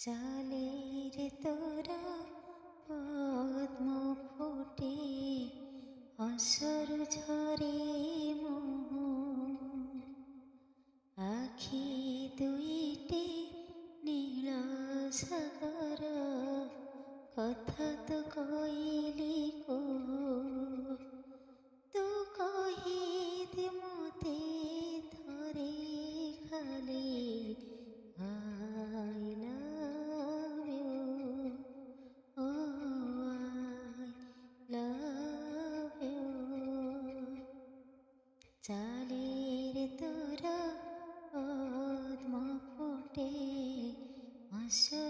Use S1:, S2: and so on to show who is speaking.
S1: চালের তোরা পদ্ম ফোটে, অসর ঝরে মোহ, আখি দুইটি নীল সাগর, কথা তো কইলি কো, তু কহিদ মতে ধরে খালি I love you, oh I love you. চালের তোরা পদ্ম ফোটে, অসর